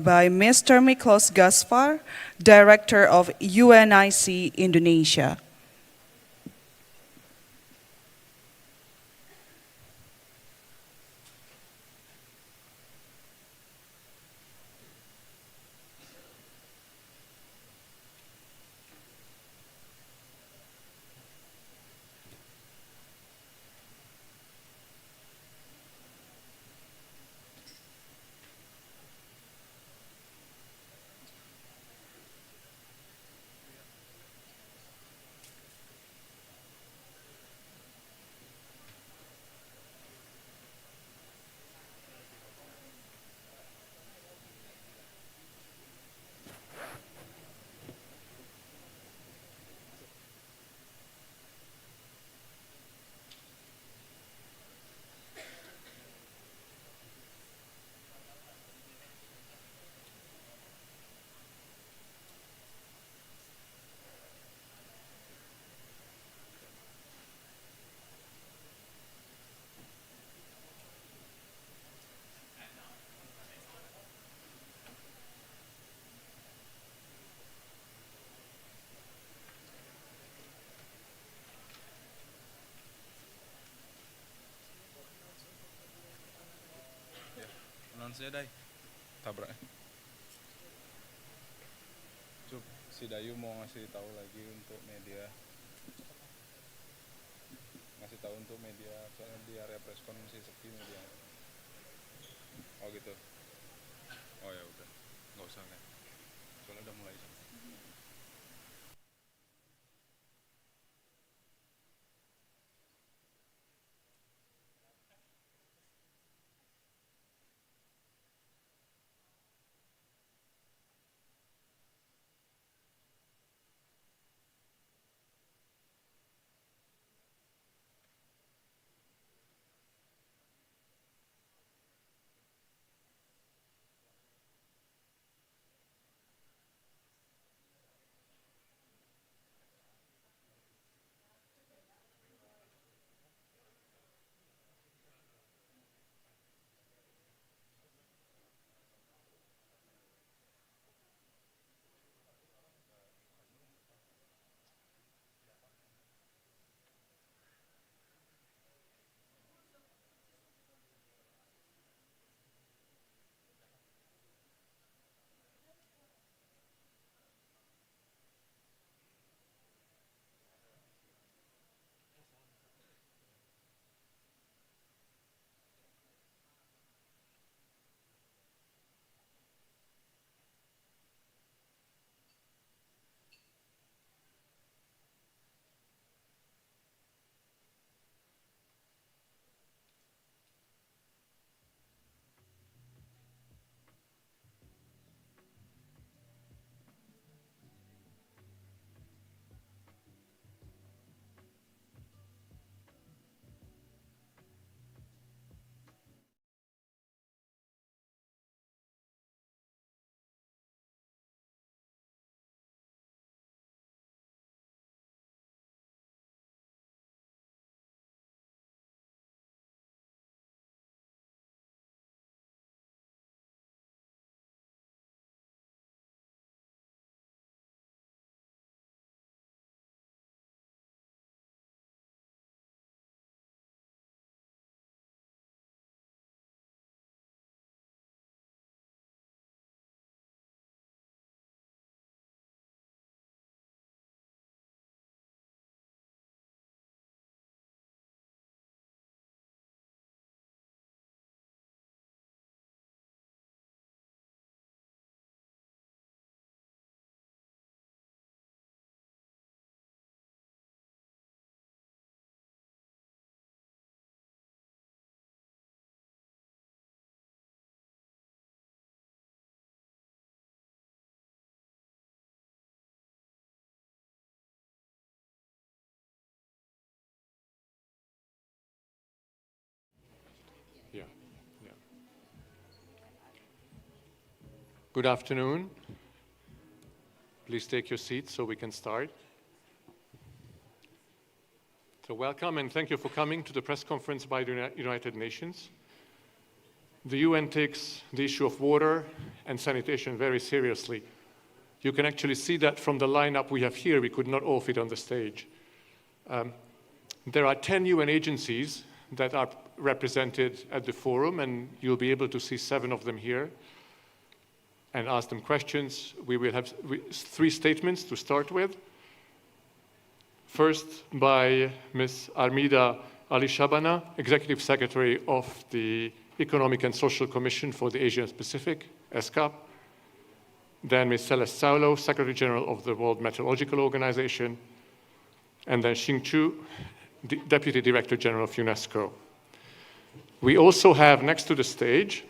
by Mr. Miklos Gaspar, Director of UNIC Indonesia. Announce-nya Day, tabrak. Cuk, si Dayu mau ngasih tahu lagi untuk media. Ngasih tahu untuk media, soalnya di area preskon masih sepi media. Oh gitu. Oh ya udah, nggak usah kan. Soalnya udah mulai. Yeah. Good afternoon. Please take your seats so we can start. So welcome and thank you for coming to the press conference by the United Nations. The UN takes the issue of water and sanitation very seriously. You can actually see that from the lineup we have here. We could not all fit on the stage. There are 10 UN agencies that are represented at the forum, and you'll be able to see 7 of them here and ask them questions. We will have 3 statements to start with. First, by Ms. Armida Alisjahbana, Executive Secretary of the Economic and Social Commission for the Asia and Pacific, ESCAP. Then Ms. Celeste Saulo, Secretary General of the World Meteorological Organization. And then Xing, Deputy Director General of UNESCO. We also have next to the stage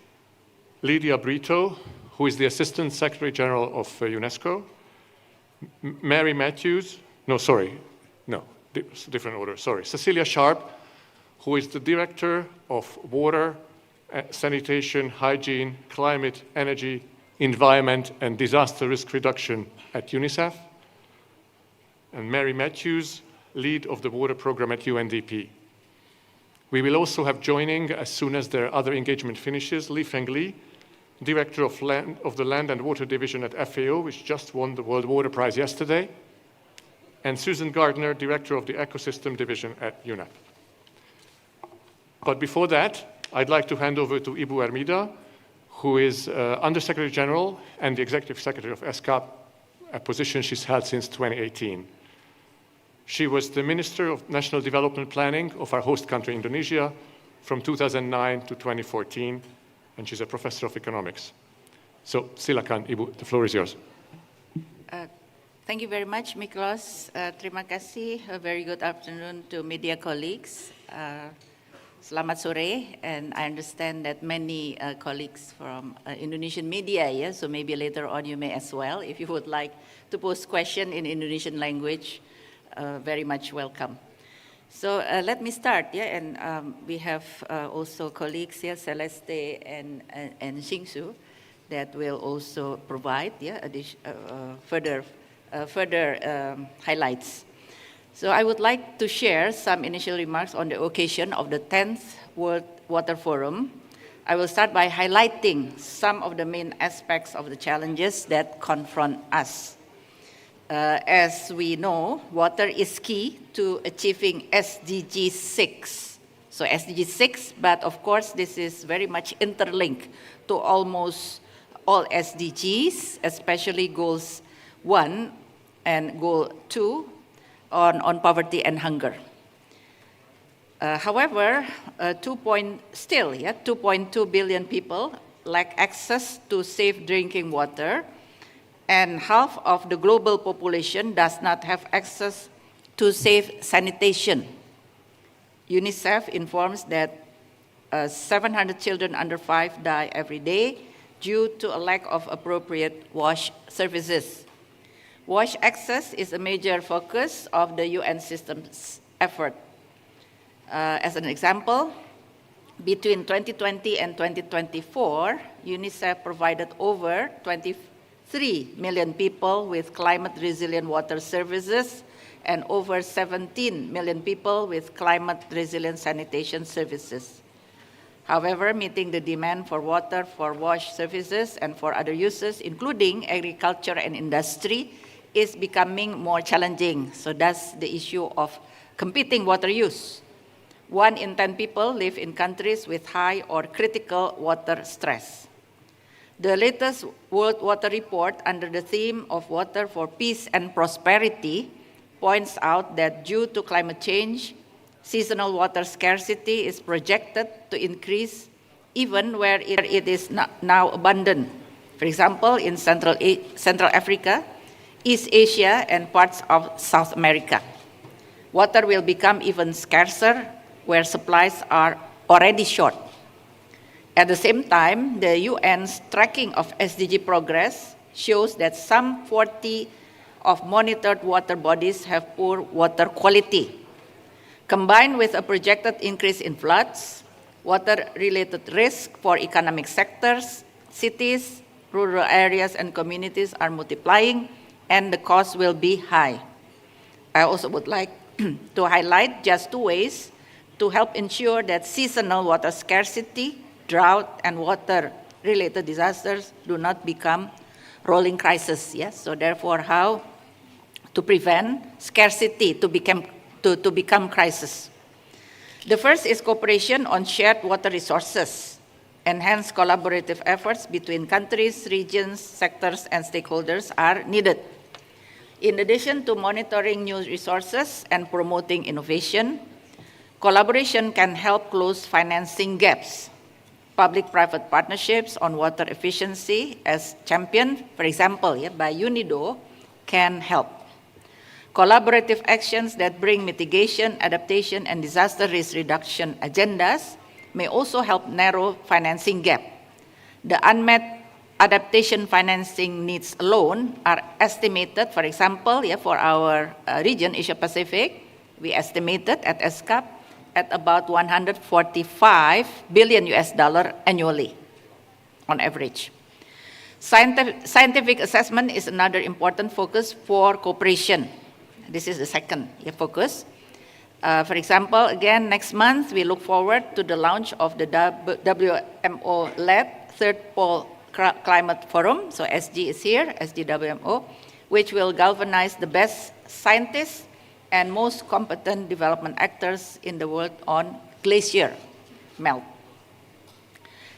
Lydia Brito, who is the Assistant Secretary General of UNESCO. Mary Matthews, different order, sorry. Cecilia Sharp, who is the Director of Water, Sanitation, Hygiene, Climate, Energy, Environment, and Disaster Risk Reduction at UNICEF. And Mary Matthews, Lead of the Water Program at UNDP. We will also have joining, as soon as their other engagement finishes, Li Fengli, Director of the Land and Water Division at FAO, which just won the World Water Prize yesterday, and Susan Gardner, Director of the Ecosystem Division at UNEP. But before that, I'd like to hand over to Ibu Armida, who is Undersecretary General and the Executive Secretary of ESCAP, a position she's held since 2018. She was the Minister of National Development Planning of our host country, Indonesia, from 2009 to 2014, and she's a professor of economics. So, silakan, Ibu, the floor is yours. Thank you very much, Miklos. Terima kasih. A very good afternoon to media colleagues. Selamat sore, and I understand that many colleagues from Indonesian media, yeah, so maybe later on you may as well, if you would like to post question in Indonesian language, very much welcome. So let me start, yeah, and we have also colleagues here, Celeste and Xing that will also provide, yeah, further highlights. So I would like to share some initial remarks on the occasion of the 10th World Water Forum. I will start by highlighting some of the main aspects of the challenges that confront us. As we know, water is key to achieving SDG 6. So SDG 6, but of course this is very much interlinked to almost all SDGs, especially goals 1 and goal 2 on poverty and hunger. However, 2.2 billion people lack access to safe drinking water, and half of the global population does not have access to safe sanitation. UNICEF informs that 700 children under 5 die every day due to a lack of appropriate wash services. Wash access is a major focus of the UN system's effort. As an example, between 2020 and 2024, UNICEF provided over 23 million people with climate-resilient water services and over 17 million people with climate-resilient sanitation services. However, meeting the demand for water for wash services and for other uses, including agriculture and industry, is becoming more challenging. So that's the issue of competing water use. 1 in 10 people live in countries with high or critical water stress. The latest World Water Report under the theme of Water for Peace and Prosperity points out that due to climate change, seasonal water scarcity is projected to increase even where it is now abundant. For example, in Central Africa, East Asia, and parts of South America. Water will become even scarcer where supplies are already short. At the same time, the UN's tracking of SDG progress shows that some 40 of monitored water bodies have poor water quality. Combined with a projected increase in floods, water-related risk for economic sectors, cities, rural areas, and communities are multiplying, and the cost will be high. I also would like to highlight just 2 ways to help ensure that seasonal water scarcity drought and water-related disasters do not become rolling crises. Yes? So therefore, how to prevent scarcity to become crisis. The first is cooperation on shared water resources. Enhanced collaborative efforts between countries, regions, sectors, and stakeholders are needed. In addition to monitoring new resources and promoting innovation, collaboration can help close financing gaps. Public-private partnerships on water efficiency as championed, for example, by UNIDO, can help. Collaborative actions that bring mitigation, adaptation, and disaster risk reduction agendas may also help narrow financing gap. The unmet adaptation financing needs alone are estimated, for example, for our region, Asia Pacific, we estimated at ESCAP at about 145 billion US dollar annually on average. Scientific assessment is another important focus for cooperation. This is the second focus. For example, again, next month, we look forward to the launch of the WMO-led Third Pole Climate Forum, so SG is here, SGWMO, which will galvanize the best scientists and most competent development actors in the world on glacier melt.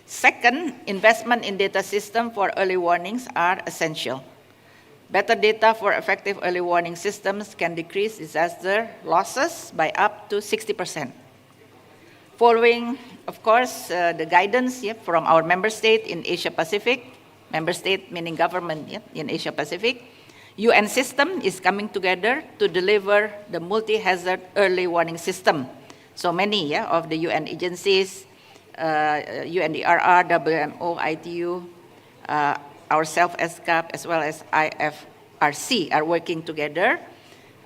Second, investment in data system for early warnings are essential. Better data for effective early warning systems can decrease disaster losses by up to 60%. Following, of course, the guidance from our member state in Asia Pacific, member state meaning government in Asia Pacific, UN system is coming together to deliver the multi-hazard early warning system. So many of the UN agencies, UNDRR, WMO, ITU, ourselves ESCAP, as well as IFRC are working together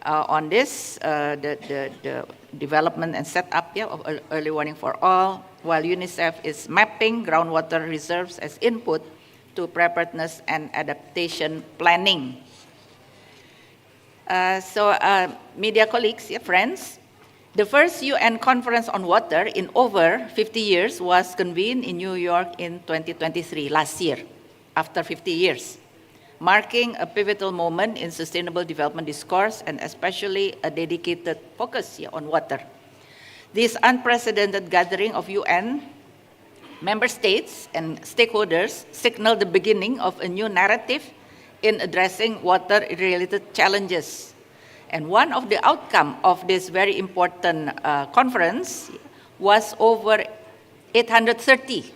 on this, the development and setup of early warning for all, while UNICEF is mapping groundwater reserves as input to preparedness and adaptation planning. Media colleagues, friends, the first UN conference on water in over 50 years was convened in New York in 2023, last year, after 50 years, marking a pivotal moment in sustainable development discourse and especially a dedicated focus on water. This unprecedented gathering of UN member states and stakeholders signaled the beginning of a new narrative in addressing water-related challenges. And one of the outcomes of this very important conference was over 830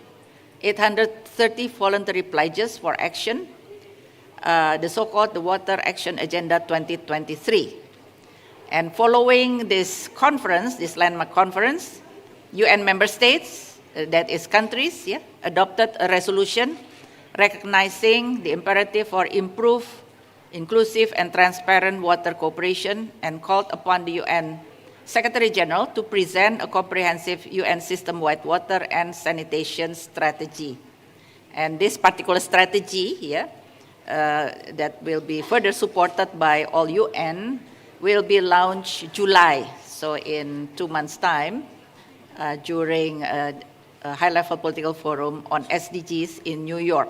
voluntary pledges for action, the so-called the Water Action Agenda 2023. And following this conference, this landmark conference, UN member states, that is countries, adopted a resolution recognizing the imperative for improved, inclusive, and transparent water cooperation and called upon the UN Secretary General to present a comprehensive UN system-wide water and sanitation strategy. And this particular strategy here, that will be further supported by all UN, will be launched July, so in 2 months' time, during a high-level political forum on SDGs in New York.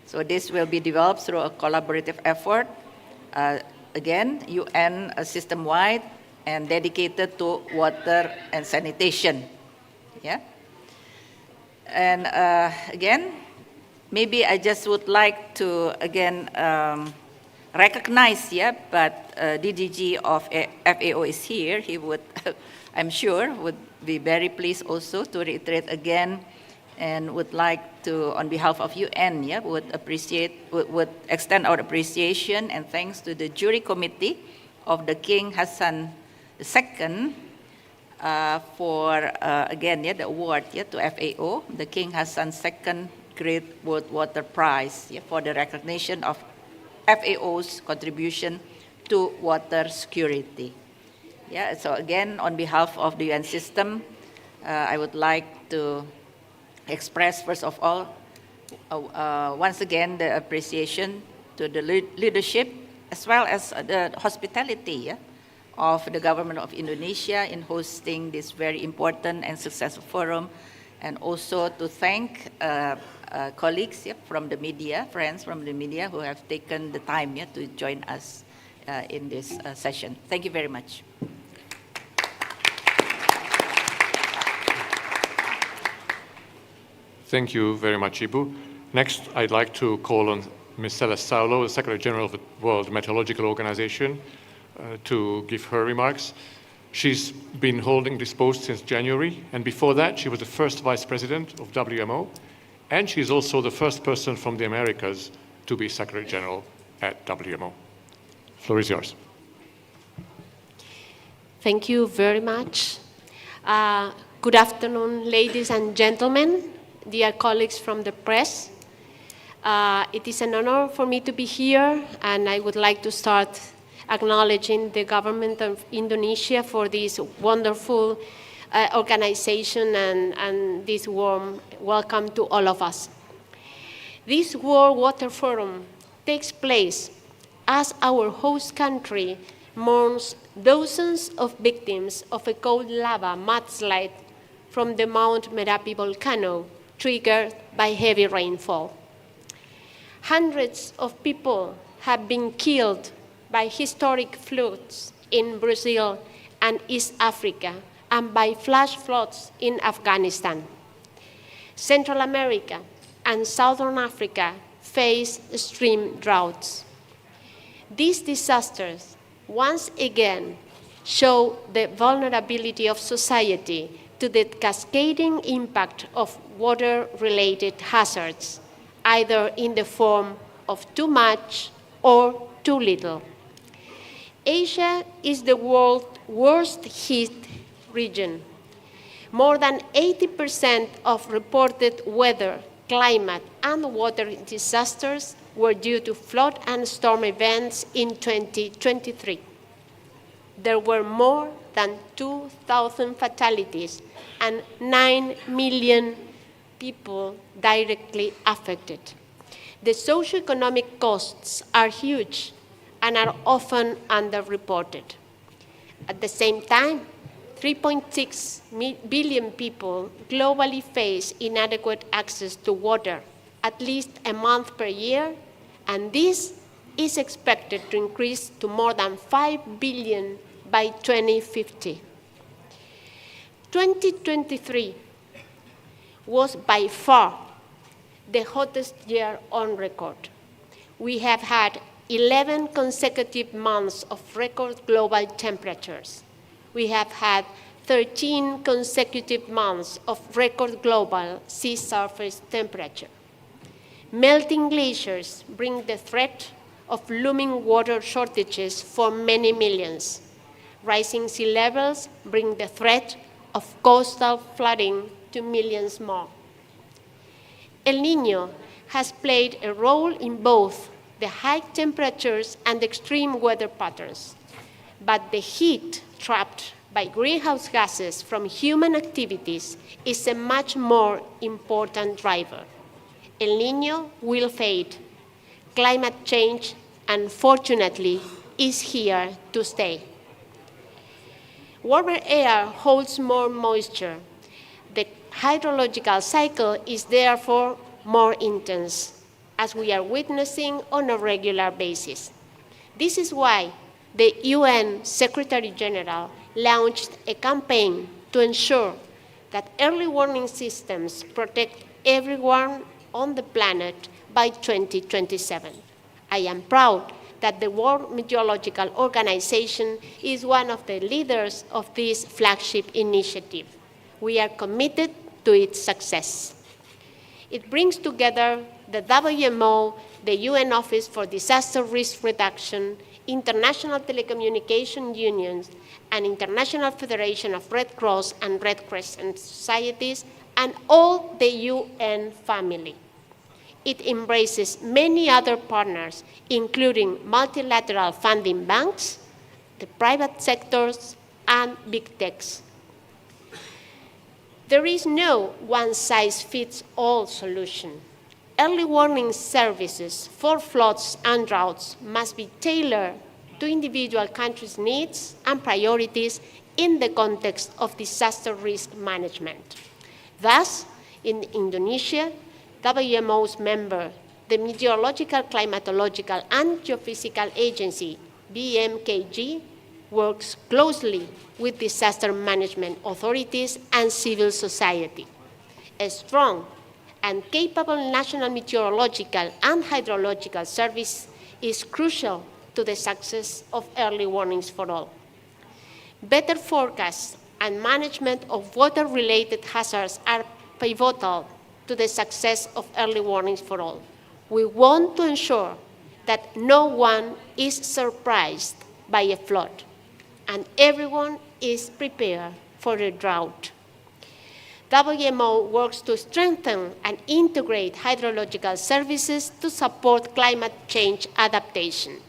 So this will be developed through a collaborative effort, again, UN system-wide and dedicated to water and sanitation. And again, maybe I just would like to, again, recognize, but DDG of FAO is here. He would, I'm sure, would be very pleased also to reiterate again and would like to, on behalf of UN, would extend our appreciation and thanks to the jury committee of the King Hassan II for, again, the award to FAO, the King Hassan II Great World Water Prize for the recognition of FAO's contribution to water security. So again, on behalf of the UN system, I would like to express, first of all, once again, the appreciation to the leadership as well as the hospitality of the government of Indonesia in hosting this very important and successful forum, and also to thank colleagues from the media, friends from the media who have taken the time to join us in this session. Thank you very much. Thank you very much, Ibu. Next, I'd like to call on Ms. Celeste Saulo, the Secretary General of the World Meteorological Organization, to give her remarks. She's been holding this post since January, and before that, she was the first Vice President of WMO, and she's also the first person from the Americas to be Secretary General at WMO. The floor is yours. Thank you very much. Good afternoon, ladies and gentlemen, dear colleagues from the press. It is an honor for me to be here, and I would like to start acknowledging the government of Indonesia for this wonderful organization and this warm welcome to all of us. This World Water Forum takes place as our host country mourns dozens of victims of a cold lava mudslide from the Mount Merapi volcano triggered by heavy rainfall. Hundreds of people have been killed by historic floods in Brazil and East Africa and by flash floods in Afghanistan. Central America and Southern Africa face extreme droughts. These disasters once again show the vulnerability of society to the cascading impact of water-related hazards, either in the form of too much or too little. Asia is the world's worst hit region. More than 80% of reported weather, climate, and water disasters were due to flood and storm events in 2023. There were more than 2,000 fatalities and 9 million people directly affected. The socioeconomic costs are huge and are often underreported. At the same time, 3.6 billion people globally face inadequate access to water at least a month per year, and this is expected to increase to more than 5 billion by 2050. 2023 was by far the hottest year on record. We have had 11 consecutive months of record global temperatures. We have had 13 consecutive months of record global sea surface temperature. Melting glaciers bring the threat of looming water shortages for many millions. Rising sea levels bring the threat of coastal flooding to millions more. El Niño has played a role in both the high temperatures and extreme weather patterns, but the heat trapped by greenhouse gases from human activities is a much more important driver. El Niño will fade. Climate change, unfortunately, is here to stay. Warmer air holds more moisture. The hydrological cycle is therefore more intense, as we are witnessing on a regular basis. This is why the UN Secretary General launched a campaign to ensure that early warning systems protect everyone on the planet by 2027. I am proud that the World Meteorological Organization is one of the leaders of this flagship initiative. We are committed to its success. It brings together the WMO, the UN Office for Disaster Risk Reduction, International Telecommunication Unions, and International Federation of Red Cross and Red Crescent Societies, and all the UN family. It embraces many other partners, including multilateral funding banks, the private sectors, and big techs. There is no one-size-fits-all solution. Early warning services for floods and droughts must be tailored to individual countries' needs and priorities in the context of disaster risk management. Thus, In Indonesia, WMO's member, the Meteorological, Climatological, and Geophysical Agency, BMKG, works closely with disaster management authorities and civil society. A strong and capable national meteorological and hydrological service is crucial to the success of early warnings for all. Better forecasts and management of water-related hazards are pivotal to the success of early warnings for all. We want to ensure that no one is surprised by a flood, and everyone is prepared for a drought. WMO works to strengthen and integrate hydrological services to support climate change adaptation.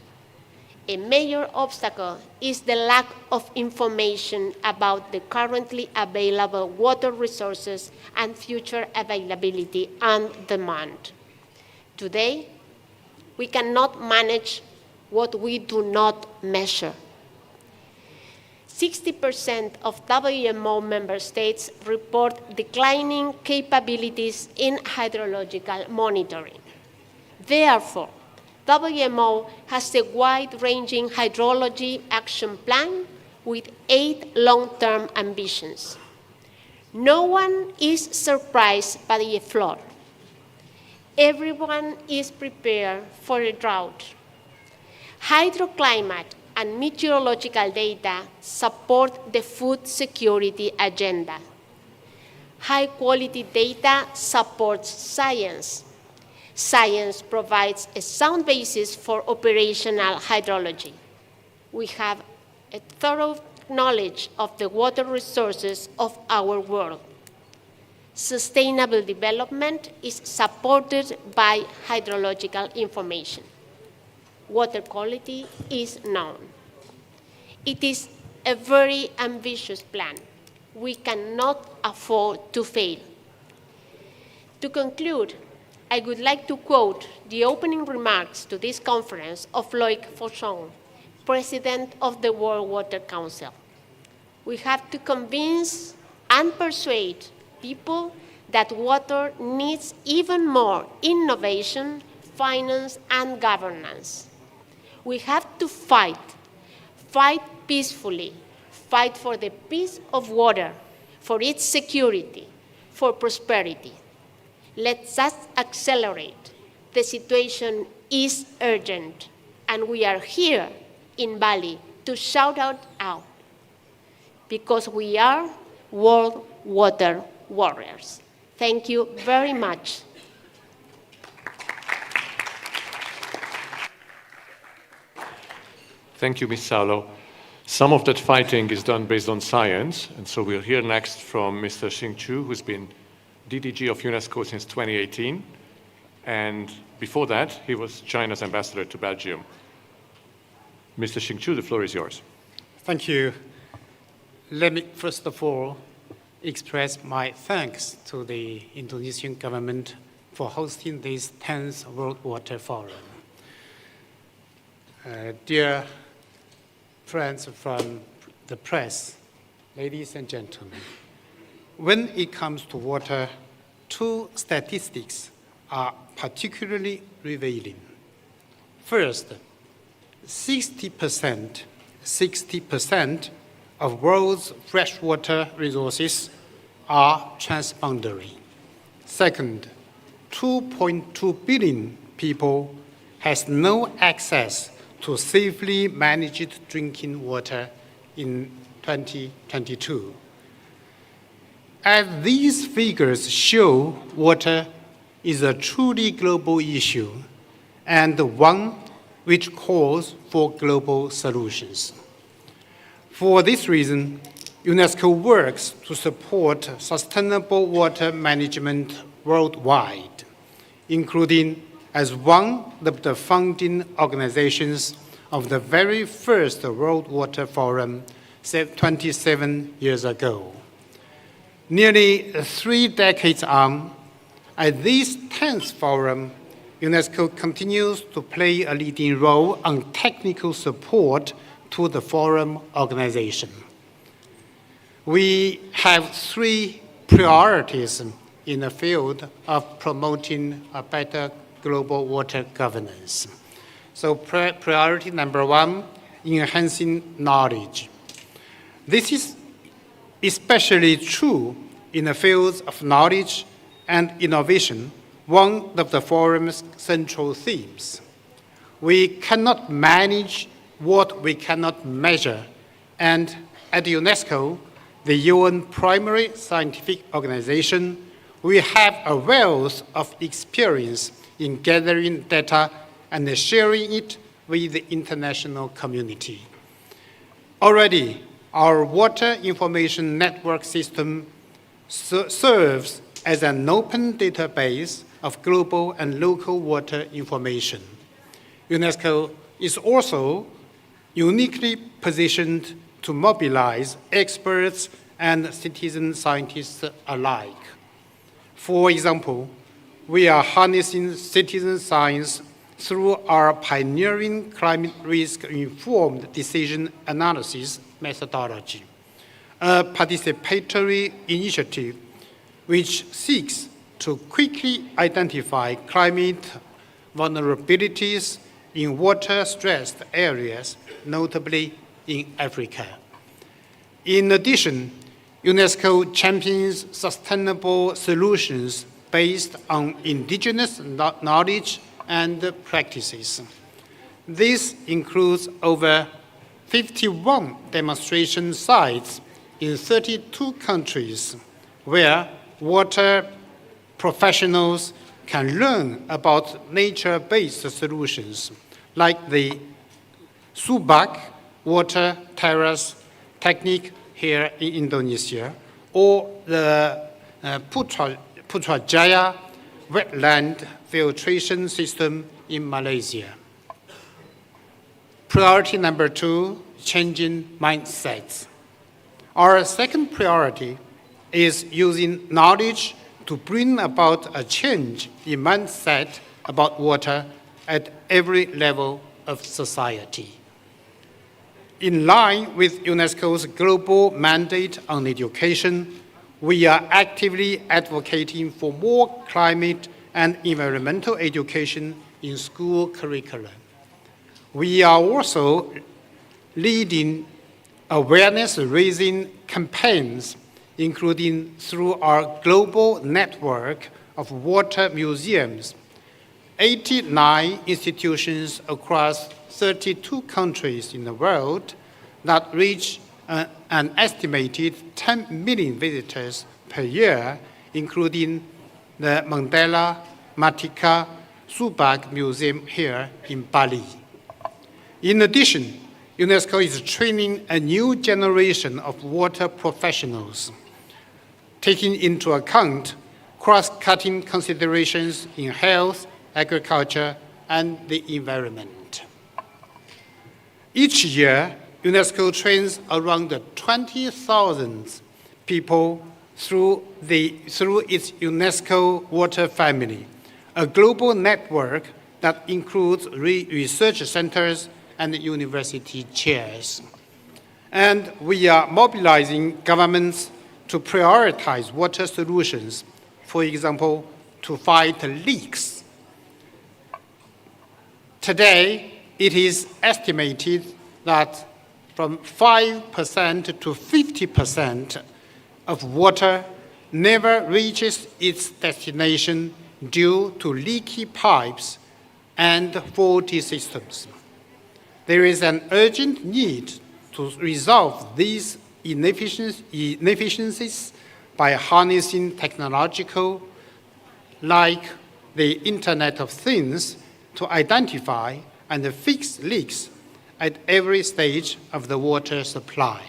A major obstacle is the lack of information about the currently available water resources and future availability and demand. Today, we cannot manage what we do not measure. 60% of WMO member states report declining capabilities in hydrological monitoring. Therefore, WMO has a wide-ranging hydrology action plan with 8 long-term ambitions. No one is surprised by a flood. Everyone is prepared for a drought. Hydroclimate and meteorological data support the food security agenda. High-quality data supports science. Science provides a sound basis for operational hydrology. We have a thorough knowledge of the water resources of our world. Sustainable development is supported by hydrological information. Water quality is known. It is a very ambitious plan. We cannot afford to fail. To conclude, I would like to quote the opening remarks to this conference of Loïc Fauchon, President of the World Water Council. We have to convince and persuade people that water needs even more innovation, finance, and governance. We have to fight peacefully, fight for the peace of water, for its security, for prosperity. Let's us accelerate. The situation is urgent, and we are here in Bali to shout out, because we are world water warriors. Thank you very much. Thank you, Ms. Saulo. Some of that fighting is done based on science, and so we'll hear next from Mr. Xing, who's been DDG of UNESCO since 2018, and before that, he was China's ambassador to Belgium. Mr. Xing, the floor is yours. Thank you. Let me first of all express my thanks to the Indonesian government for hosting this 10th World Water Forum. Dear friends from the press, ladies and gentlemen, when it comes to water, 2 statistics are particularly revealing. First, 60% of world's freshwater resources are transboundary. Second, 2.2 billion people has no access to safely managed drinking water in 2022. As these figures show, water is a truly global issue and one which calls for global solutions. For this reason, UNESCO works to support sustainable water management worldwide, including as one of the founding organizations of the very first World Water Forum 27 years ago. Nearly 3 decades on, at this 10th forum, UNESCO continues to play a leading role on technical support to the forum organization. We have 3 priorities in the field of promoting a better global water governance. So priority number one, enhancing knowledge. This is especially true in the fields of knowledge and innovation, one of the forum's central themes. We cannot manage what we cannot measure, and at UNESCO, the UN primary scientific organization, we have a wealth of experience in gathering data and sharing it with the international community. Already, our water information network system serves as an open database of global and local water information. UNESCO is also uniquely positioned to mobilize experts and citizen scientists alike. For example, we are harnessing citizen science through our pioneering climate risk-informed decision analysis methodology, a participatory initiative which seeks to quickly identify climate vulnerabilities in water-stressed areas, notably in Africa. In addition, UNESCO champions sustainable solutions based on indigenous knowledge and practices. This includes over 51 demonstration sites in 32 countries where water professionals can learn about nature-based solutions like the Subak water terrace technique here in Indonesia, or the Putrajaya wetland filtration system in Malaysia. Priority number two, changing mindsets. Our second priority is using knowledge to bring about a change in mindset about water at every level of society. In line with UNESCO's global mandate on education, we are actively advocating for more climate and environmental education in school curriculum. We are also leading awareness-raising campaigns, including through our global network of water museums, 89 institutions across 32 countries in the world that reach an estimated 10 million visitors per year, including the Mandela Matika Subak Museum here in Bali. In addition, UNESCO is training a new generation of water professionals, taking into account cross-cutting considerations in health, agriculture, and the environment. Each year, UNESCO trains around 20,000 people through its UNESCO Water Family, a global network that includes research centers and university chairs. And we are mobilizing governments to prioritize water solutions, for example, to fight leaks. Today, it is estimated that from 5% to 50% of water never reaches its destination due to leaky pipes and faulty systems. There is an urgent need to resolve these inefficiencies by harnessing technological, like the Internet of Things, to identify and fix leaks at every stage of the water supply.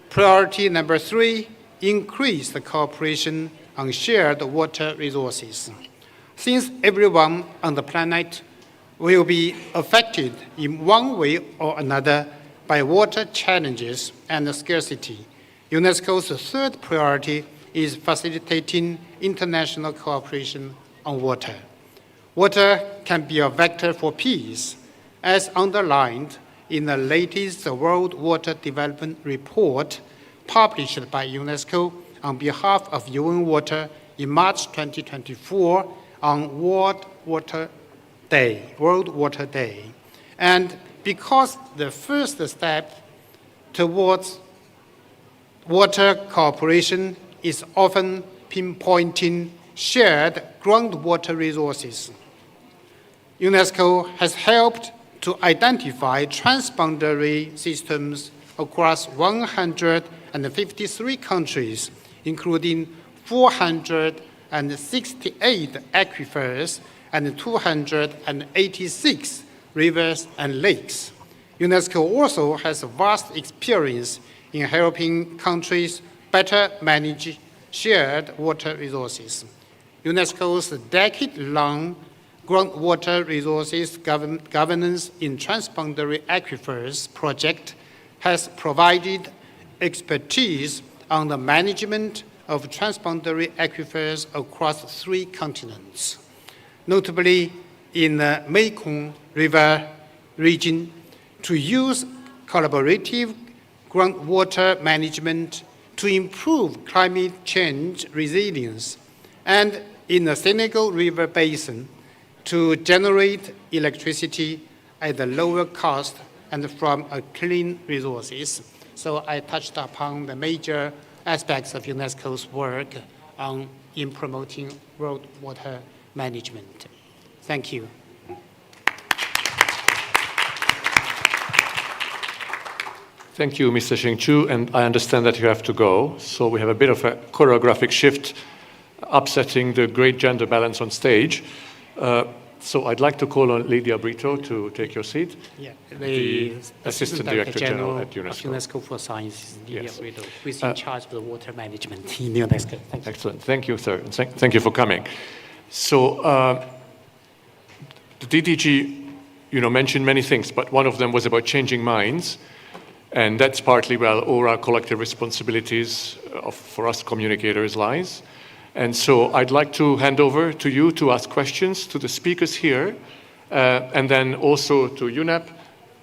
Priority number three, increase the cooperation on shared water resources. Since everyone on the planet will be affected in one way or another by water challenges and scarcity, UNESCO's third priority is facilitating international cooperation on water. Water can be a vector for peace, as underlined in the latest World Water Development Report published by UNESCO on behalf of UN Water in March 2024 on World Water Day. And because the first step towards water cooperation is often pinpointing shared groundwater resources, UNESCO has helped to identify transboundary systems across 153 countries, including 468 aquifers and 286 rivers and lakes. UNESCO also has vast experience in helping countries better manage shared water resources. UNESCO's decade-long groundwater resources governance in transboundary aquifers project has provided expertise on the management of transboundary aquifers across 3 continents, notably in the Mekong River region, to use collaborative groundwater management to improve climate change resilience, and in the Senegal River Basin to generate electricity at a lower cost and from clean resources. So I touched upon the major aspects of UNESCO's work in promoting world water management. Thank you. Thank you, Mr. Xing, and I understand that you have to go. So we have a bit of a choreographic shift, upsetting the great gender balance on stage. So I'd like to call on Lydia Brito to take your seat. Yeah, the Assistant Director General at UNESCO. Of UNESCO for Science, Lydia Yes. Brito, who is in charge of the water management in UNESCO. Thank you. Excellent. Thank you, sir. And thank you for coming. So the DDG, mentioned many things, but one of them was about changing minds. And that's partly where all our collective responsibilities for us communicators lies. And so I'd like to hand over to you to ask questions to the speakers here, and then also to UNEP,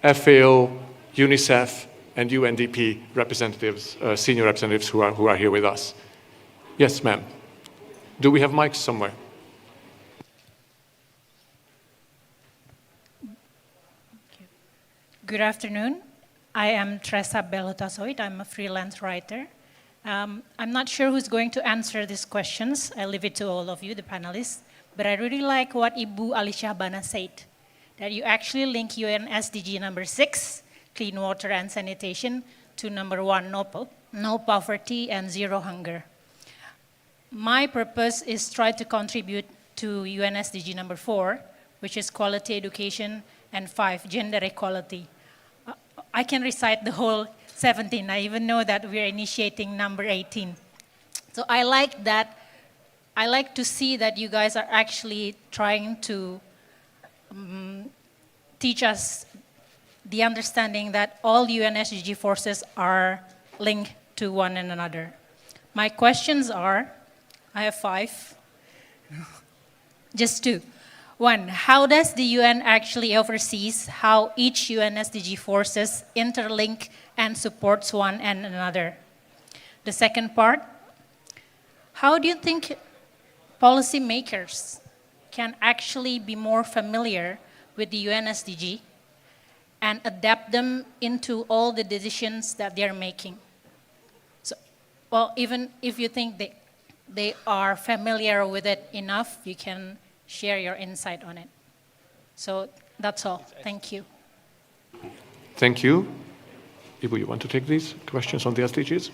FAO, UNICEF, and UNDP representatives, senior representatives who are here with us. Yes, ma'am. Do we have mics somewhere? Good afternoon. I am Tresa Belutasoid. I'm a freelance writer. I'm not sure who's going to answer these questions. I leave it to all of you, the panelists. But I really like what Ibu Alisjahbana said, that you actually link UN SDG number 6, clean water and sanitation, to number 1, no poverty and 0 hunger. My purpose is try to contribute to UN SDG number 4, which is quality education, and 5, gender equality. I can recite the whole 17. I even know that we're initiating number 18. So I like that. I like to see that you guys are actually trying to teach us the understanding that all UN SDG forces are linked to one another. My questions are, I have 5, just 2. 1, how does the UN actually oversees how each UN SDG forces interlink and supports one and another? The second part, how do you think policymakers can actually be more familiar with the UN SDG and adapt them into all the decisions that they're making? So, well, even if you think they are familiar with it enough, you can share your insight on it. So that's all. Thank you. Thank you. Ibu, you want to take these questions on the SDGs?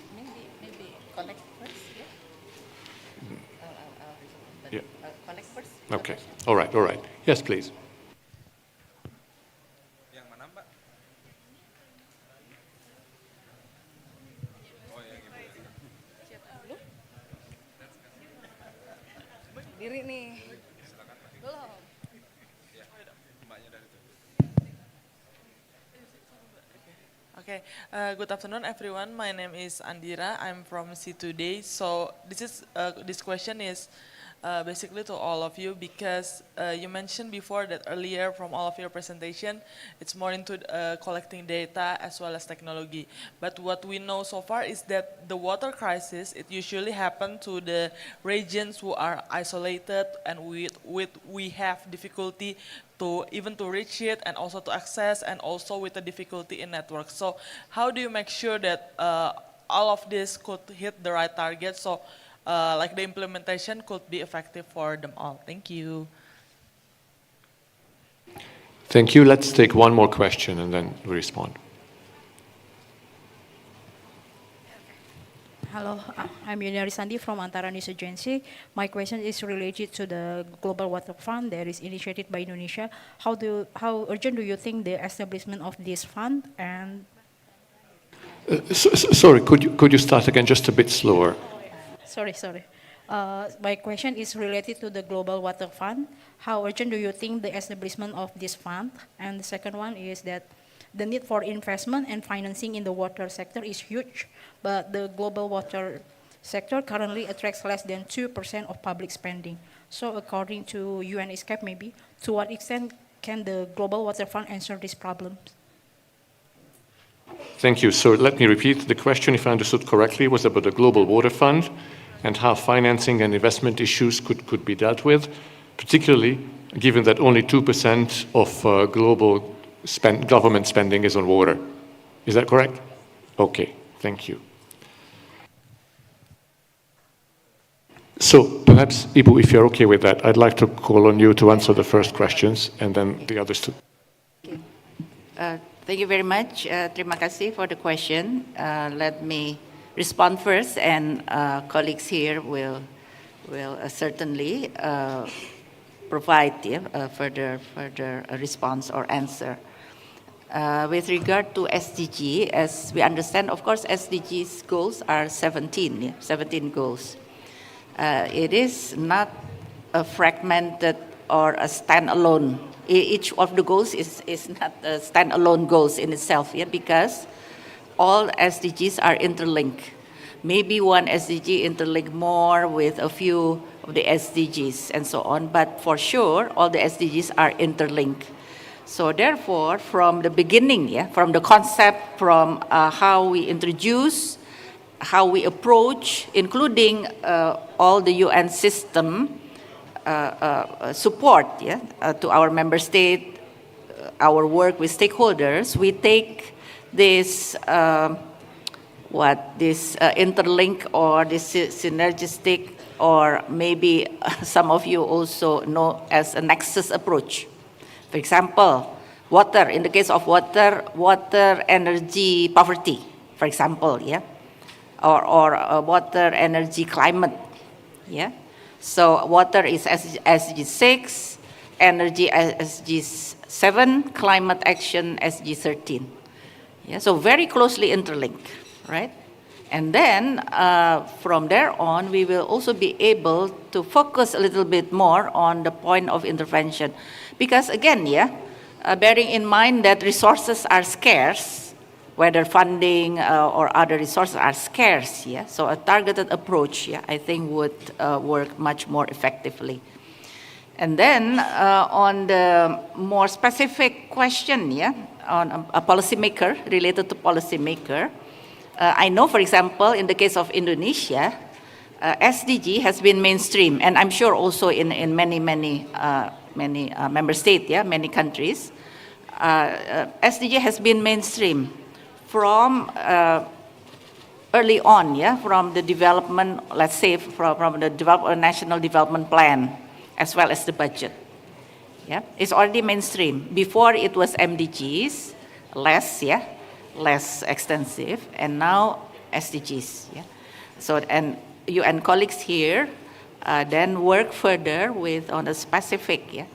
Maybe connect first, Yeah. Connect first. Okay. All right. Yes, please. Yang mana, Mbak? Oh, yang ibu. Diri nih. Okay, good afternoon everyone. My name is Andira. I'm from C Today. So this question is, basically to all of you, because you mentioned before that earlier from all of your presentation, it's more into collecting data as well as technology. But what we know so far is that the water crisis, it usually happens to the regions who are isolated and we have difficulty to even to reach it and also to access, and also with the difficulty in network. So how do you make sure that all of this could hit the right target? So like the implementation could be effective for them all. Thank you. Thank you. Let's take one more question and then we respond. Hello, I'm Yunari Sandi from Antara News Agency. My question is related to the Global Water Fund that is initiated by Indonesia. How urgent do you think the establishment of this fund? And Sorry, could you start again just a bit slower? sorry. My question is related to the Global Water Fund. How urgent do you think the establishment of this fund? And the second one is that the need for investment and financing in the water sector is huge, but the global water sector currently attracts less than 2% of public spending. So according to ESCAP maybe, to what extent can the Global Water Fund answer these problems? Thank you. So let me repeat. The question, if I understood correctly, was about the Global Water Fund and how financing and investment issues could be dealt with, particularly given that only 2% of global government spending is on water. Is that correct? Okay, thank you. So perhaps, Ibu, if you're okay with that, I'd like to call on you to answer the first questions and then the others too. Thank you very much. Terima kasih for the question. Let me respond first, and colleagues here will certainly provide further response or answer. With regard to SDG, as we understand, of course, SDG's goals are 17 goals. It is not a fragmented or a standalone. Each of the goals is not a standalone goals in itself, because all SDGs are interlinked. Maybe one SDG interlinked more with a few of the SDGs and so on, but for sure, all the SDGs are interlinked. So therefore, from the beginning, from the concept, from how we introduce, how we approach, including all the UN system support to our member state, our work with stakeholders, we take this interlink or this synergistic, or maybe some of you also know as a nexus approach. For example, water, in the case of water energy poverty, for example, or water energy climate, So water is SDG 6, energy SDG 7, climate action SDG 13. So very closely interlinked, right? And then from there on, we will also be able to focus a little bit more on the point of intervention. Because again, bearing in mind that resources are scarce, whether funding or other resources are scarce, so a targeted approach, I think would work much more effectively. And then on the more specific question, on a policymaker, related to policymaker, I know, for example, in the case of Indonesia, SDG has been mainstream, and I'm sure also in many member states, many countries, SDG has been mainstream from early on, from the development, let's say from the national development plan, as well as the budget. It's already mainstream. Before it was MDGs, less extensive, and now SDGs. So, and UN colleagues here then work further on a specific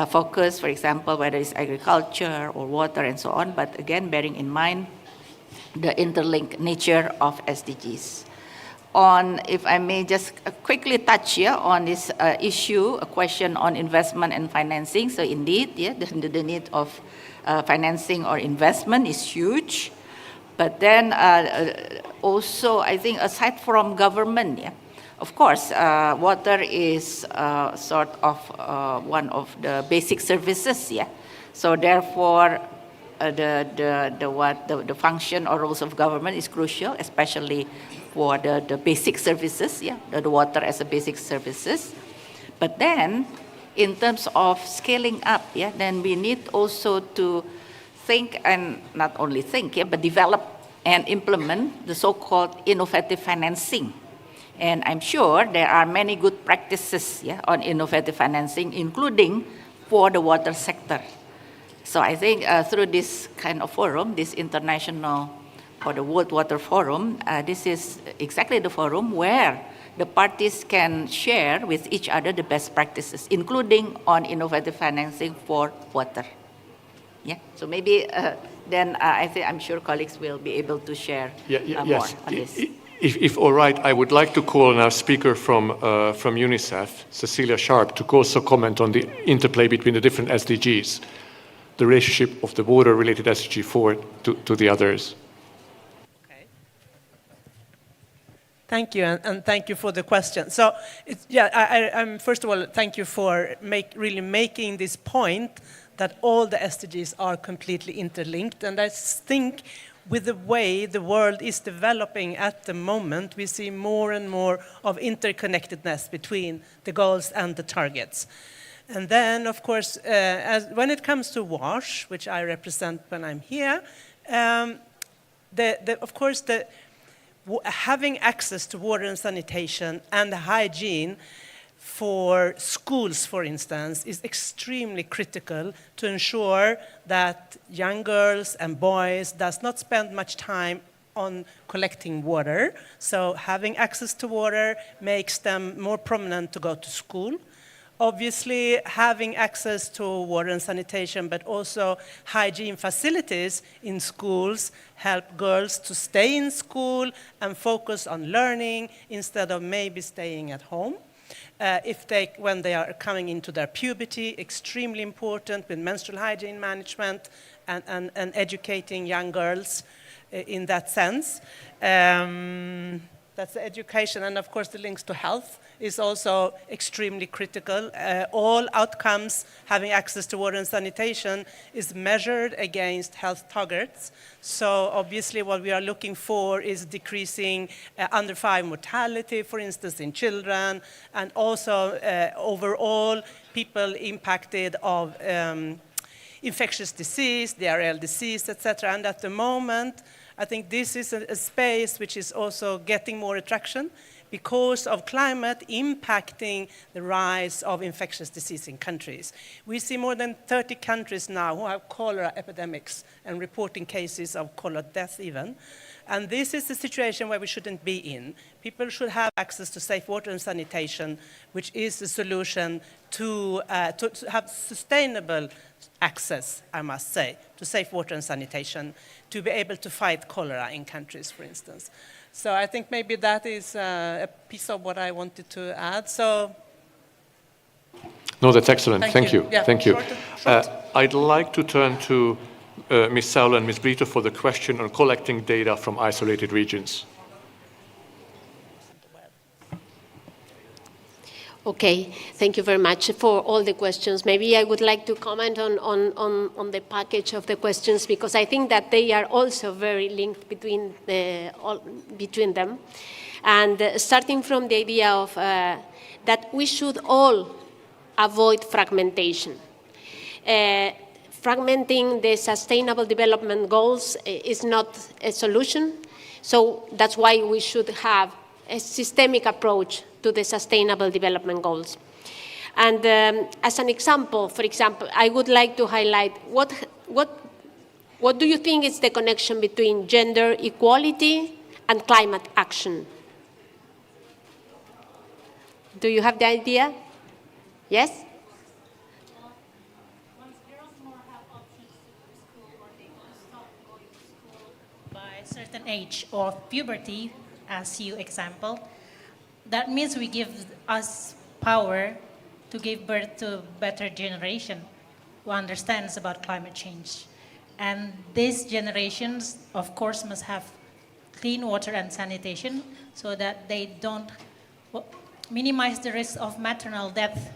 focus, for example, whether it's agriculture or water and so on, but again, bearing in mind the interlinked nature of SDGs. If I may just quickly touch on this issue, a question on investment and financing. So indeed, the need of financing or investment is huge. But then also, I think aside from government, Of course, water is sort of one of the basic services, yeah. So therefore, the function or roles of government is crucial, especially for the basic services, yeah, the water as a basic services. But then, in terms of scaling up, yeah, then we need also to think, and not only think, yeah, but develop and implement the so-called innovative financing. And I'm sure there are many good practices, yeah, on innovative financing, including for the water sector. So I think through this kind of forum, this international or the World Water Forum, this is exactly the forum where the parties can share with each other the best practices, including on innovative financing for water. Yeah. So maybe then I'm sure colleagues will be able to share more on this. If all right, I would like to call on our speaker from UNICEF, Cecilia Sharp, to also comment on the interplay between the different SDGs, the relationship of the water-related SDG 4 to the others. Okay. Thank you, and thank you for the question. So, I'm first of all, thank you for really making this point that all the SDGs are completely interlinked, and I think with the way the world is developing at the moment, we see more and more of interconnectedness between the goals and the targets. And then, of course, when it comes to WASH, which I represent when I'm here, of course, having access to water and sanitation and hygiene for schools, for instance, is extremely critical to ensure that young girls and boys does not spend much time on collecting water. So having access to water makes them more prominent to go to school. Obviously, having access to water and sanitation, but also hygiene facilities in schools help girls to stay in school and focus on learning instead of maybe staying at home. When they are coming into their puberty, extremely important with menstrual hygiene management and educating young girls in that sense. That's the education, and of course the links to health is also extremely critical. All outcomes having access to water and sanitation is measured against health targets. So obviously what we are looking for is decreasing under 5 mortality, for instance, in children, and also overall people impacted of infectious disease, diarrheal disease, etc. And at the moment, I think this is a space which is also getting more attraction because of climate impacting the rise of infectious disease in countries. We see more than 30 countries now who have cholera epidemics and reporting cases of cholera death even. And this is a situation where we shouldn't be in. People should have access to safe water and sanitation, which is a solution to have sustainable access, I must say, to safe water and sanitation, to be able to fight cholera in countries, for instance. So I think maybe that is a piece of what I wanted to add. So. No, that's excellent. Thank you. Yeah, Thank you. short. I'd like to turn to Ms. Saulo and Ms. Brito for the question on collecting data from isolated regions. Okay, thank you very much for all the questions. Maybe I would like to comment on the package of the questions because I think that they are also very linked between them. And starting from the idea of that we should all avoid fragmentation. Fragmenting the Sustainable Development Goals is not a solution, so that's why we should have a systemic approach to the Sustainable Development Goals. And as an example, for example, I would like to highlight what do you think is the connection between gender equality and climate action? Do you have the idea? Yes? Once girls more have options to go to school or they stop going to school by a certain age or puberty, as you example, that means we give us power to give birth to a better generation who understands about climate change. And these generations, of course, must have clean water and sanitation so that they don't minimize the risk of maternal death,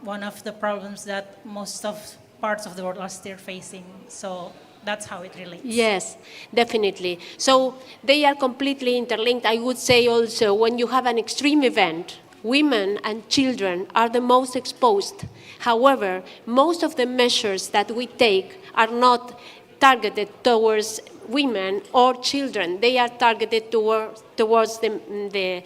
one of the problems that most of parts of the world are still facing. So that's how it relates. Yes, definitely. So they are completely interlinked. I would say also when you have an extreme event, women and children are the most exposed. However, most of the measures that we take are not targeted towards women or children. They are targeted towards the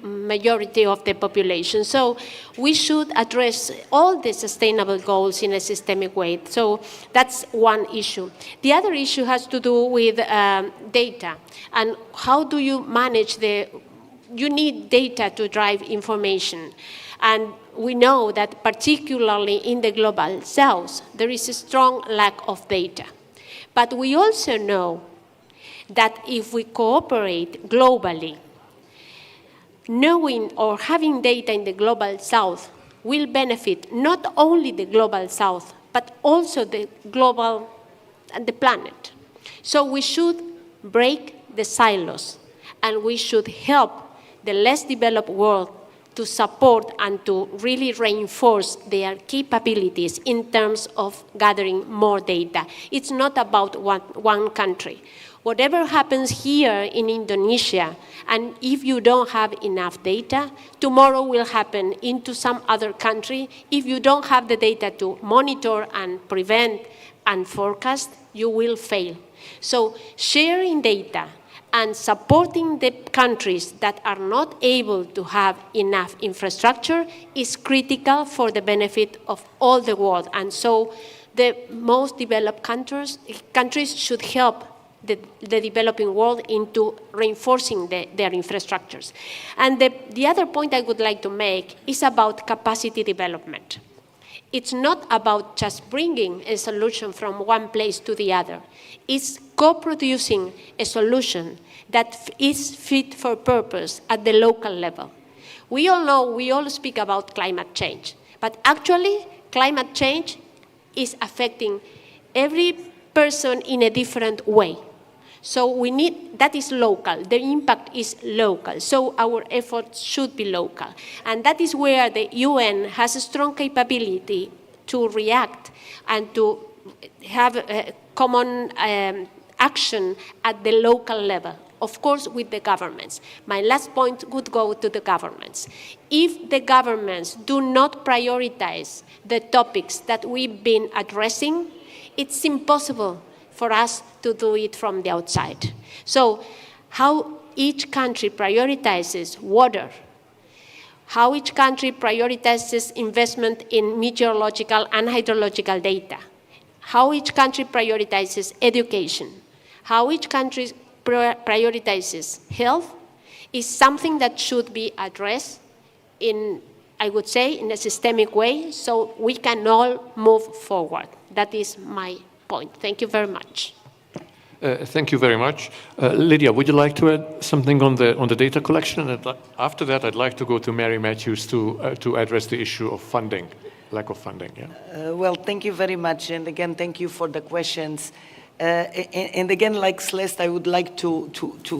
majority of the population. So we should address all the sustainable goals in a systemic way. So that's one issue. The other issue has to do with data and how do you manage you need data to drive information. And we know that particularly in the global south, there is a strong lack of data. But we also know that if we cooperate globally, knowing or having data in the global south will benefit not only the global south, but also the global and the planet. So we should break the silos and we should help the less developed world to support and to really reinforce their capabilities in terms of gathering more data. It's not about one country. Whatever happens here in Indonesia, and if you don't have enough data, tomorrow will happen into some other country. If you don't have the data to monitor and prevent and forecast, you will fail. So sharing data and supporting the countries that are not able to have enough infrastructure is critical for the benefit of all the world. And so the most developed countries should help the developing world into reinforcing their infrastructures. And the other point I would like to make is about capacity development. It's not about just bringing a solution from one place to the other. It's co-producing a solution that is fit for purpose at the local level. We all know, we all speak about climate change, but actually climate change is affecting every person in a different way. So we need, that is local, the impact is local, so our efforts should be local. And that is where the UN has a strong capability to react and to have a common action at the local level, of course with the governments. My last point would go to the governments. If the governments do not prioritize the topics that we've been addressing, it's impossible for us to do it from the outside. So how each country prioritizes water, how each country prioritizes investment in meteorological and hydrological data, how each country prioritizes education, how each country prioritizes health is something that should be addressed in, I would say, in a systemic way so we can all move forward. That is my point. Thank you very much. Thank you very much. Lydia, would you like to add something on the data collection? And after that, I'd like to go to Mary Matthews to address the issue of funding, lack of funding. Yeah. Well, thank you very much. And again, thank you for the questions. And again, like Celeste, I would like to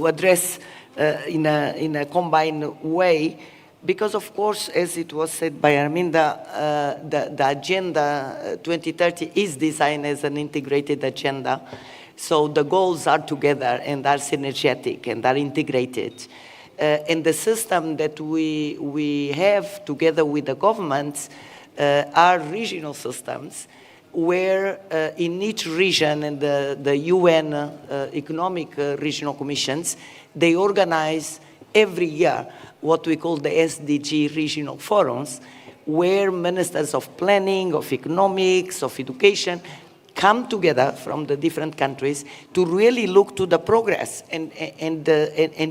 address in a combined way, because of course, as it was said by Armida, the Agenda 2030 is designed as an integrated agenda. So the goals are together and are synergetic and are integrated. And the system that we have together with the governments are regional systems where in each region and the UN Economic Regional Commissions, they organize every year what we call the SDG regional forums, where ministers of planning, of economics, of education come together from the different countries to really look to the progress and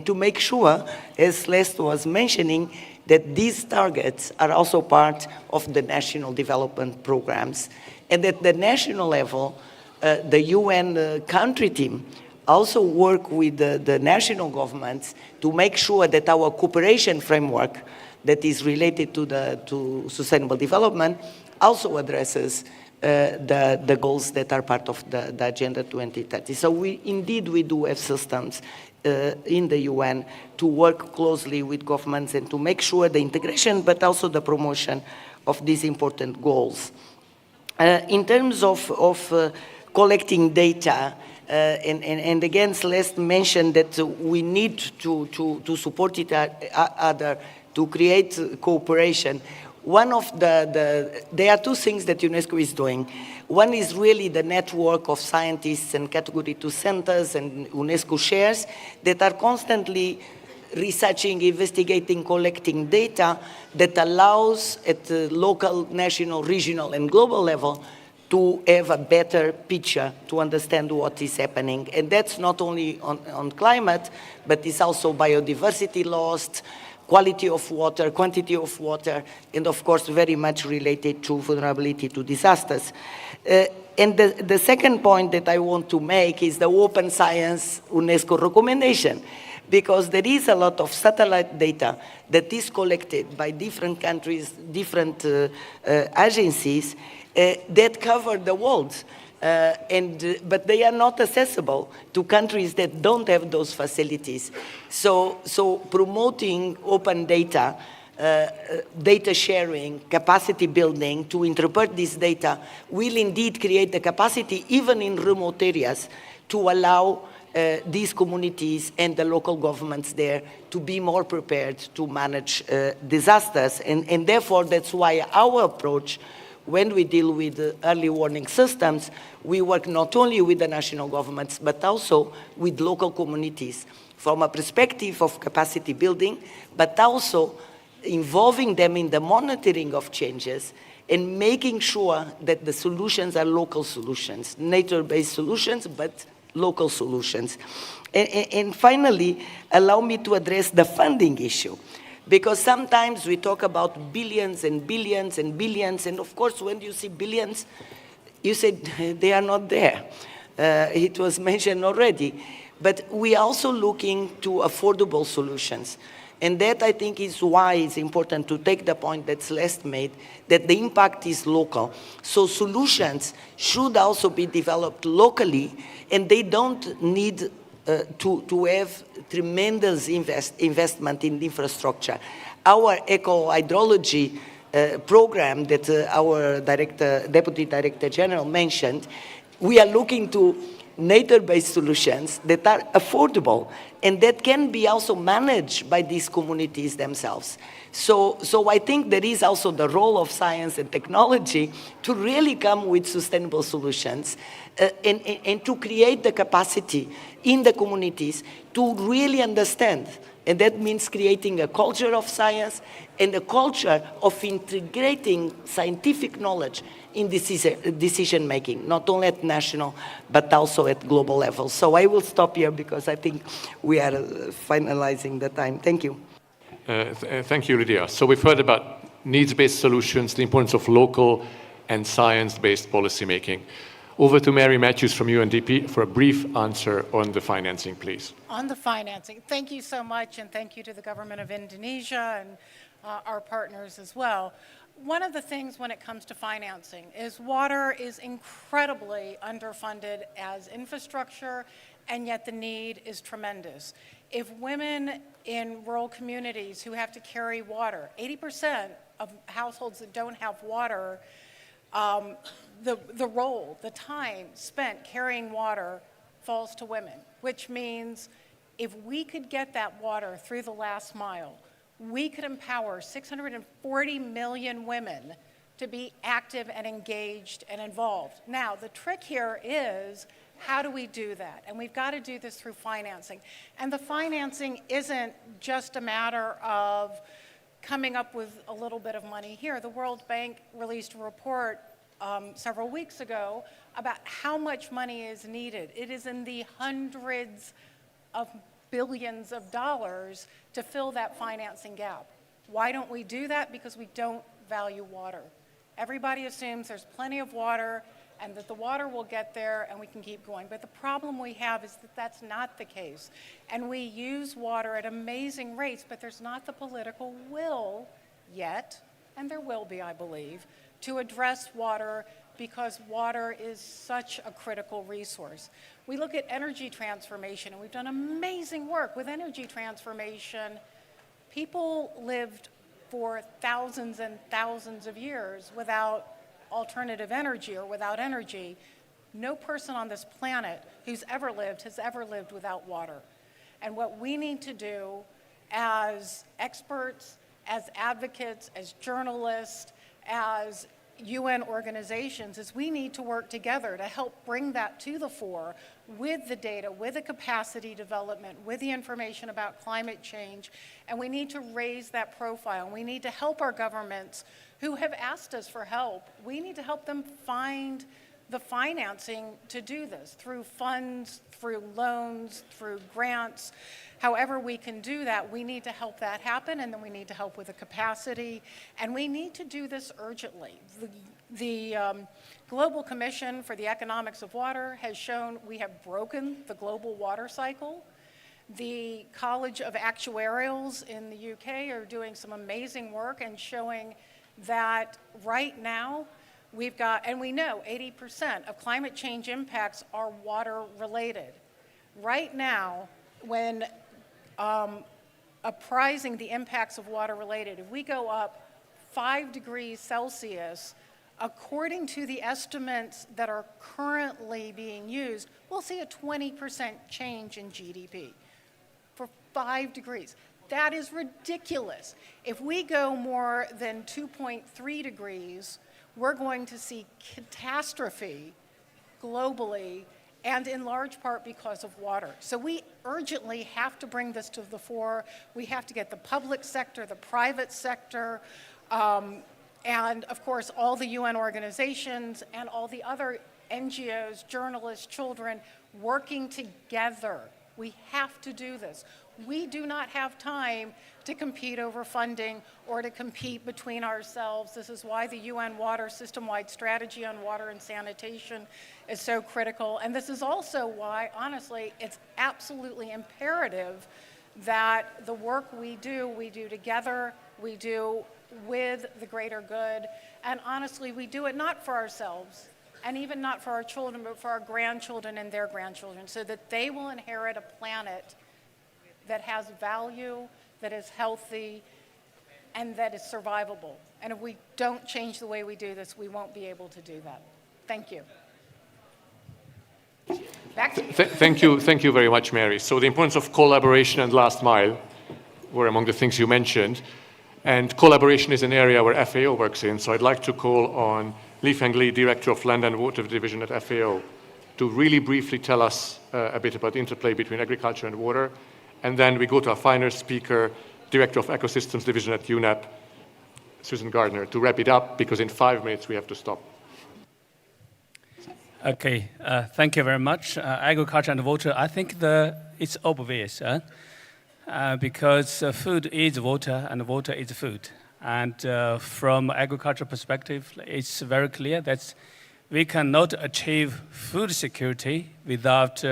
to make sure, as Celeste was mentioning, that these targets are also part of the national development programs. And at the national level, the UN country team also work with the national governments to make sure that our cooperation framework that is related to sustainable development also addresses the goals that are part of the Agenda 2030. So we do have systems in the UN to work closely with governments and to make sure the integration, but also the promotion of these important goals. In terms of collecting data, and again, Celeste mentioned that we need to support each other to create cooperation. One of there are two things that UNESCO is doing. One is really the network of scientists and Category 2 centers and UNESCO shares that are constantly researching, investigating, collecting data that allows at the local, national, regional, and global level to have a better picture to understand what is happening. And that's not only on climate, but it's also biodiversity loss, quality of water, quantity of water, and of course very much related to vulnerability to disasters. And the second point that I want to make is the open science UNESCO recommendation, because there is a lot of satellite data that is collected by different countries, different agencies that cover the world. But they are not accessible to countries that don't have those facilities. So promoting open data, data sharing, capacity building to interpret this data will indeed create the capacity, even in remote areas, to allow these communities and the local governments there to be more prepared to manage disasters. And therefore, that's why our approach, when we deal with early warning systems, we work not only with the national governments, but also with local communities from a perspective of capacity building, but also involving them in the monitoring of changes and making sure that the solutions are local solutions, nature-based solutions, but local solutions. And finally, allow me to address the funding issue. Because sometimes we talk about billions and billions and billions, and of course when you see billions, you said they are not there. It was mentioned already. But we are also looking to affordable solutions. And that, I think, is why it's important to take the point that Celeste made, that the impact is local. So solutions should also be developed locally, and they don't need to have tremendous investment in infrastructure. Our eco-hydrology program that our Deputy Director General mentioned, we are looking to nature-based solutions that are affordable and that can be also managed by these communities themselves. So I think there is also the role of science and technology to really come with sustainable solutions and to create the capacity in the communities to really understand. And that means creating a culture of science and a culture of integrating scientific knowledge in decision making, not only at national, but also at global level. So I will stop here because I think we are finalizing the time. Thank you. Thank you, Lydia. So we've heard about needs-based solutions, the importance of local and science-based policy making. Over to Mary Matthews from UNDP for a brief answer on the financing, please. On the financing, thank you so much, and thank you to the government of Indonesia and our partners as well. One of the things when it comes to financing is water is incredibly underfunded as infrastructure, and yet the need is tremendous. If women in rural communities who have to carry water, 80% of households that don't have water, the time spent carrying water falls to women, which means if we could get that water through the last mile, we could empower 640 million women to be active and engaged and involved. Now, the trick here is, how do we do that? And we've got to do this through financing. And the financing isn't just a matter of coming up with a little bit of money here. The World Bank released a report several weeks ago about how much money is needed. It is in the hundreds of billions of dollars to fill that financing gap. Why don't we do that? Because we don't value water. Everybody assumes there's plenty of water and that the water will get there and we can keep going. But the problem we have is that that's not the case. And we use water at amazing rates, but there's not the political will yet, and there will be, I believe, to address water because water is such a critical resource. We look at energy transformation, and we've done amazing work with energy transformation. People lived for thousands and thousands of years without alternative energy or without energy. No person on this planet who's ever lived has ever lived without water. And what we need to do as experts, as advocates, as journalists, as UN organizations is we need to work together to help bring that to the fore with the data, with the capacity development, with the information about climate change, and we need to raise that profile. We need to help our governments who have asked us for help. We need to help them find the financing to do this through funds, through loans, through grants. However we can do that, we need to help that happen, and then we need to help with the capacity, and we need to do this urgently. The Global Commission for the Economics of Water has shown we have broken the global water cycle. The College of Actuarials in the UK are doing some amazing work and showing that right now we've got, and we know 80% of climate change impacts are water related. Right now, when apprising the impacts of water related, if we go up 5 degrees Celsius, according to the estimates that are currently being used, we'll see a 20% change in GDP for 5 degrees. That is ridiculous. If we go more than 2.3 degrees, we're going to see catastrophe globally, and in large part because of water. So we urgently have to bring this to the fore. We have to get the public sector, the private sector, and of course all the UN organizations and all the other NGOs, journalists, children, working together. We have to do this. We do not have time to compete over funding or to compete between ourselves. This is why the UN Water System-Wide Strategy on Water and Sanitation is so critical. And this is also why, honestly, it's absolutely imperative that the work we do together, we do with the greater good. And honestly, we do it not for ourselves, and even not for our children, but for our grandchildren and their grandchildren, so that they will inherit a planet that has value, that is healthy, and that is survivable. And if we don't change the way we do this, we won't be able to do that. Thank you. Back to you. Thank you very much, Mary. So the importance of collaboration and last mile were among the things you mentioned. And collaboration is an area where FAO works in. So I'd like to call on Li Feng Li, Director of Land and Water Division at FAO, to really briefly tell us a bit about the interplay between agriculture and water. And then we go to our final speaker, Director of Ecosystems Division at UNEP, Susan Gardner, to wrap it up, because in 5 minutes we have to stop. Okay, thank you very much. Agriculture and water, I think it's obvious, because food is water and water is food. And from agriculture perspective, it's very clear that we cannot achieve food security without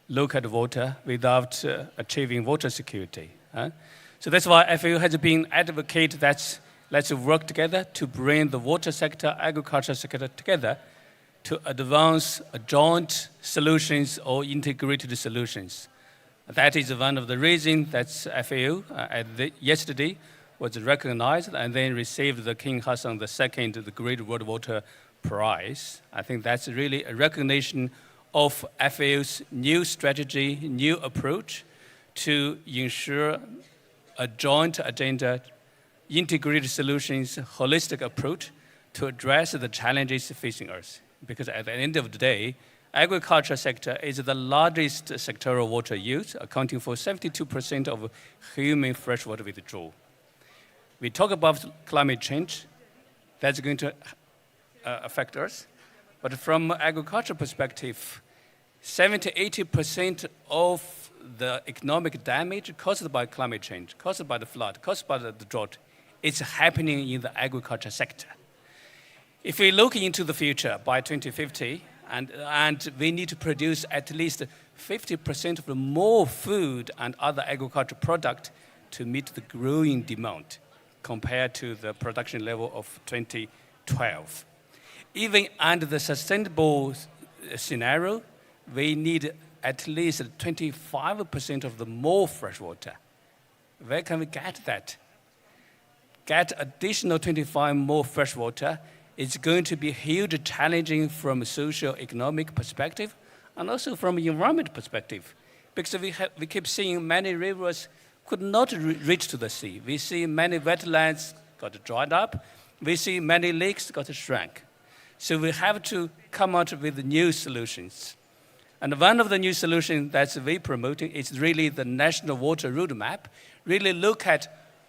look at water, without achieving water security. So that's why FAO has been advocate that let's work together to bring the water sector, agriculture sector together to advance joint solutions or integrated solutions. That is one of the reasons that FAO yesterday was recognized and then received the King Hassan II, the Great World Water Prize. I think that's really a recognition of FAO's new strategy, new approach to ensure a joint agenda, integrated solutions, holistic approach to address the challenges facing us. Because at the end of the day, agriculture sector is the largest sectoral water use, accounting for 72% of human freshwater withdrawal. We talk about climate change, that's going to affect us. But from agriculture perspective, 70–80% of the economic damage caused by climate change, caused by the flood, caused by the drought, is happening in the agriculture sector. If we look into the future by 2050, and we need to produce at least 50% of the more food and other agricultural product to meet the growing demand compared to the production level of 2012. even under the sustainable scenario, we need at least 25% of the more fresh water. Where can we get that? Get additional 25 more fresh water is going to be huge challenging from a socio-economic perspective and also from an environment perspective. Because we keep seeing many rivers could not reach to the sea. We see many wetlands got dried up. We see many lakes got shrunk. So we have to come out with new solutions. And one of the new solutions that we're promoting is really the National Water Roadmap, really look at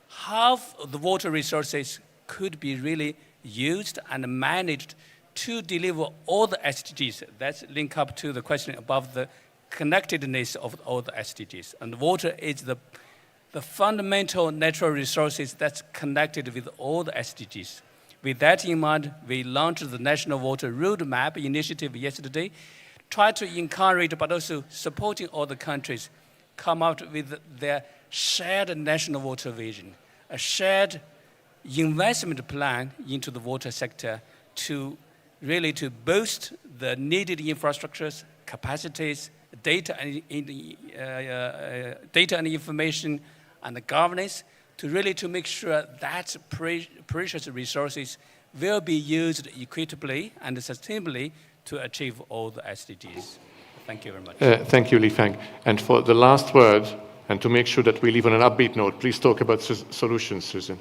how the water resources could be really used and managed to deliver all the SDGs. That's linked up to the question about the connectedness of all the SDGs. And water is the fundamental natural resources that's connected with all the SDGs. With that in mind, we launched the National Water Roadmap initiative yesterday, try to encourage but also supporting all the countries come out with their shared national water vision, a shared investment plan into the water sector to really to boost the needed infrastructures, capacities, data and information, and the governance to really to make sure that precious resources will be used equitably and sustainably to achieve all the SDGs. Thank you very much. Thank you, Li Feng. And for the last word, and to make sure that we leave on an upbeat note, please talk about solutions, Susan.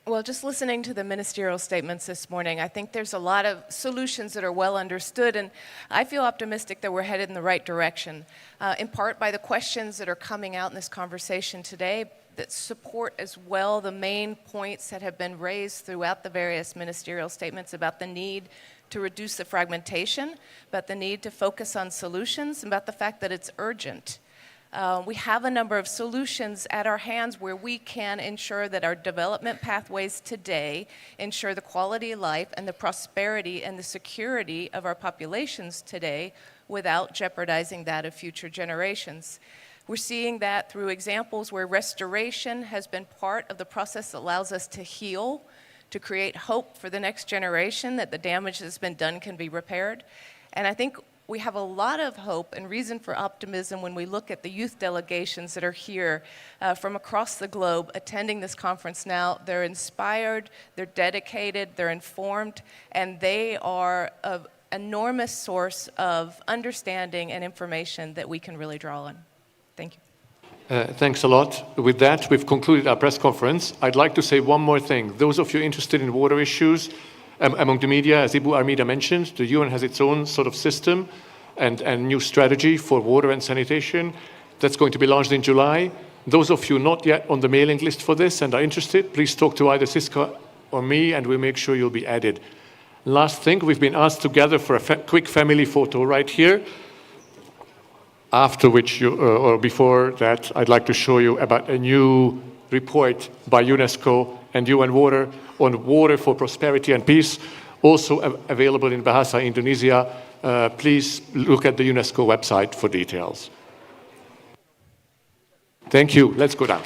Well, just listening to the ministerial statements this morning, I think there's a lot of solutions that are well understood, and I feel optimistic that we're headed in the right direction, in part by the questions that are coming out in this conversation today that support as well the main points that have been raised throughout the various ministerial statements about the need to reduce the fragmentation, about the need to focus on solutions, and about the fact that it's urgent. We have a number of solutions at our hands where we can ensure that our development pathways today ensure the quality of life and the prosperity and the security of our populations today without jeopardizing that of future generations. We're seeing that through examples where restoration has been part of the process that allows us to heal, to create hope for the next generation that the damage that's been done can be repaired. And I think we have a lot of hope and reason for optimism when we look at the youth delegations that are here from across the globe attending this conference now. They're inspired, they're dedicated, they're informed, and they are an enormous source of understanding and information that we can really draw on. Thank you. Thanks a lot. With that, we've concluded our press conference. I'd like to say one more thing. Those of you interested in water issues, among the media, as Ibu Armida mentioned, the UN has its own sort of system and new strategy for water and sanitation that's going to be launched in July. Those of you not yet on the mailing list for this and are interested, please talk to either Siska or me and we'll make sure you'll be added. Last thing, we've been asked to gather for a quick family photo right here. After which, or before that, I'd like to show you about a new report by UNESCO and UN Water on water for prosperity and peace, also available in Bahasa Indonesia. Please look at the UNESCO website for details. Thank you. Let's go down.